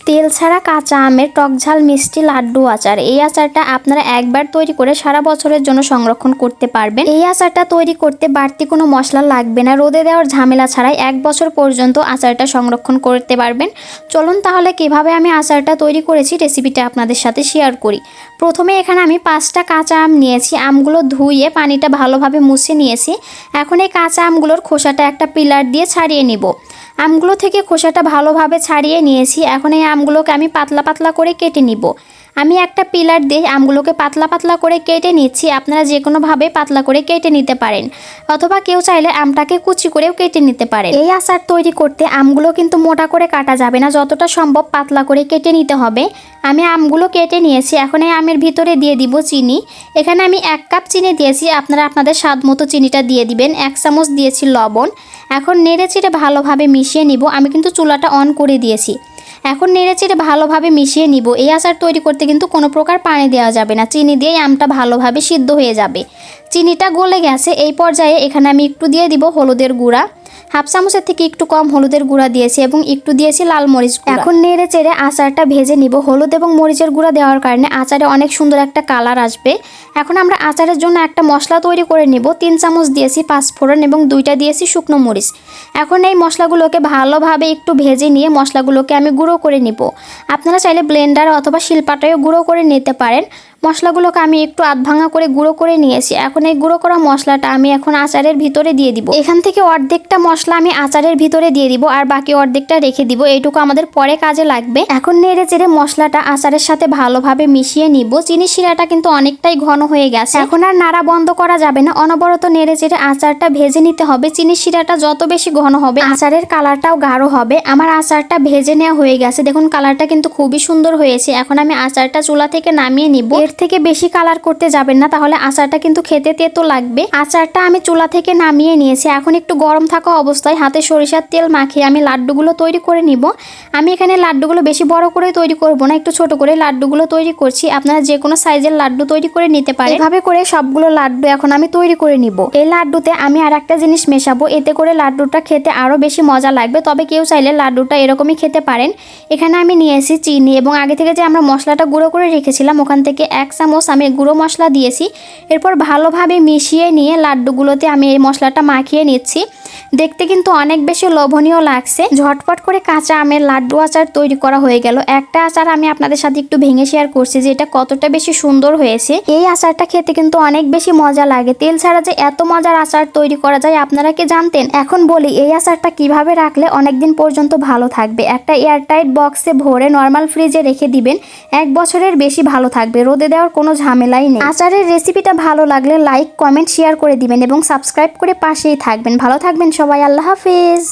তেল ছাড়া কাঁচা আমের টক ঝাল মিষ্টি লাড্ডু আচার। এই আচারটা আপনারা একবার তৈরি করে সারা বছরের জন্য সংরক্ষণ করতে পারবেন। এই আচারটা তৈরি করতে বাড়তি কোনো মশলা লাগবে না, রোদে দেওয়ার ঝামেলা ছাড়াই 1 বছর পর্যন্ত আচারটা সংরক্ষণ করতে পারবেন। চলুন তাহলে কিভাবে আমি আচারটা তৈরি করেছি রেসিপিটা আপনাদের সাথে শেয়ার করি। প্রথমে এখানে আমি 5টা কাঁচা আম নিয়েছি। আমগুলো ধুয়ে পানিটা ভালোভাবে মুছে নিয়েছি। এখন এই কাঁচা আমগুলোর খোসাটা একটা পিলার দিয়ে ছাড়িয়ে নিব। আমগুলো থেকে খোসাটা ভালোভাবে ছাড়িয়ে নিয়েছি। এখন এই আমগুলোকে আমি পাতলা পাতলা করে কেটে নিব। আমি একটা পিলার দিয়ে আমগুলোকে পাতলা পাতলা করে কেটে নিচ্ছি। আপনারা যে কোনোভাবে পাতলা করে কেটে নিতে পারেন, অথবা কেউ চাইলে আমটাকে কুচি করেও কেটে নিতে পারেন। এই আচার তৈরি করতে আমগুলো কিন্তু মোটা করে কাটা যাবে না, যতটা সম্ভব পাতলা করে কেটে নিতে হবে। আমি আমগুলো কেটে নিয়েছি। এখন এই আমের ভিতরে দিয়ে দিব চিনি। এখানে আমি 1 কাপ চিনি দিয়েছি, আপনারা আপনাদের স্বাদ মতো চিনিটা দিয়ে দিবেন। 1 চামচ দিয়েছি লবণ। এখন নেড়েচেড়ে ভালোভাবে মিশিয়ে নিব। আমি কিন্তু চুলাটা অন করে দিয়েছি। এখন নেড়েচেড়ে ভালোভাবে মিশিয়ে নিব। এই আচার তৈরি করতে কিন্তু কোনো প্রকার পানি দেওয়া যাবে না, চিনি দিয়েই আমটা ভালোভাবে সিদ্ধ হয়ে যাবে। চিনিটা গলে গেছে। এই পর্যায়ে এখানে আমি একটু দিয়ে দিব হলুদের গুঁড়া। 1/2 চামচের থেকে একটু কম হলুদের গুঁড়া দিয়েছি এবং একটু দিয়েছি লাল মরিচ গুঁড়া। এখন নেড়ে চেড়ে আচারটা ভেজে নিব। হলুদ এবং মরিচের গুঁড়া দেওয়ার কারণে আচারে অনেক সুন্দর একটা কালার আসবে। এখন আমরা আচারের জন্য একটা মশলা তৈরি করে নিব। 3 চামচ দিয়েছি পাঁচফোড়ন এবং 2টা দিয়েছি শুকনো মরিচ। এখন এই মশলাগুলোকে ভালোভাবে একটু ভেজে নিয়ে মশলাগুলোকে আমি গুঁড়ো করে নিব। আপনারা চাইলে ব্লেন্ডার অথবা শিলপাটায়ও গুঁড়ো করে নিতে পারেন। মশলাগুলোকে আমি একটু আধভাঙা করে গুঁড়ো করে নিয়েছি। এখন এই গুঁড়ো করা মশলাটা আমি এখন আচারের ভিতরে দিয়ে দিব। এখান থেকে অর্ধেকটা মশলা আমি আচারের ভিতরে দিয়ে দিব আর বাকি অর্ধেকটা রেখে দিব। এইটুকু আমাদের পরে কাজে লাগবে। এখন নেড়ে চেড়ে মশলাটা আচারের সাথে ভালোভাবে মিশিয়ে নিব। চিনি শিরাটা কিন্তু অনেকটাই ঘন হয়ে গেছে। এখন আর নাড়া বন্ধ করা যাবে না, অনবরত নেড়ে চেড়ে আচারটা ভেজে নিতে হবে। চিনি শিরাটা যত বেশি ঘন হবে আচারের কালারটাও গাঢ় হবে। আমার আচারটা ভেজে নেওয়া হয়ে গেছে। দেখুন কালারটা কিন্তু খুবই সুন্দর হয়েছে। এখন আমি আচারটা চুলা থেকে নামিয়ে নিব। এর থেকে বেশি কালার করতে যাবেন না, তাহলে আচারটা কিন্তু খেতে তেতো লাগবে। আচারটা আমি চুলা থেকে নামিয়ে নিয়েছি। এখন একটু গরম থাকা অবস্থায় হাতে সরিষার তেল মাখিয়ে আমি লাড্ডুগুলো তৈরি করে নিব। আমি এখানে লাড্ডুগুলো বেশি বড় করে তৈরি করব না, একটু ছোট করে লাড্ডুগুলো তৈরি করছি। আপনারা যে কোনো সাইজের লাড্ডু তৈরি করে নিতে পারেন। এভাবে করে সবগুলো লাড্ডু এখন আমি তৈরি করে নিব। এই লাড্ডুতে আমি আর একটা জিনিস মেশাবো, এতে করে লাড্ডুটা খেতে আরো বেশি মজা লাগবে। তবে কেউ চাইলে লাড্ডুটা এরকমই খেতে পারেন। এখানে আমি নিয়েছি চিনি এবং আগে থেকে যে আমরা মশলাটা গুঁড়ো করে রেখেছিলাম ওখান থেকে 1 চামচ আমি গুঁড়ো মশলা দিয়েছি। এরপর ভালোভাবে মিশিয়ে নিয়ে লাড্ডুগুলোতে আমি এই মশলাটা মাখিয়ে নিচ্ছি। দেখতে কিন্তু অনেক বেশি লোভনীয় লাগছে। ঝটপট করে কাঁচা আমের লাড্ডু আচার তৈরি করা হয়ে গেল। একটা আচার আমি আপনাদের সাথে একটু ভেঙে শেয়ার করছি যে এটা কতটা বেশি সুন্দর হয়েছে। এই আচারটা খেতে কিন্তু অনেক বেশি মজা লাগে। তেল ছাড়া যে এত মজার আচার তৈরি করা যায় আপনারা কি জানতেন? এখন বলি এই আচারটা কিভাবে রাখলে অনেকদিন পর্যন্ত ভালো থাকবে। একটা এয়ারটাইট বক্সে ভরে নর্মাল ফ্রিজে রেখে দিবেন। 1 বছরের বেশি ভালো থাকবে, রোদে দেওয়ার কোনো ঝামেলাই নেই। আচারের রেসিপিটা ভালো লাগলে লাইক কমেন্ট শেয়ার করে দিবেন এবং সাবস্ক্রাইব করে পাশেই থাকবেন। ভালো থাকবেন সবাই। আল্লাহ হাফেজ।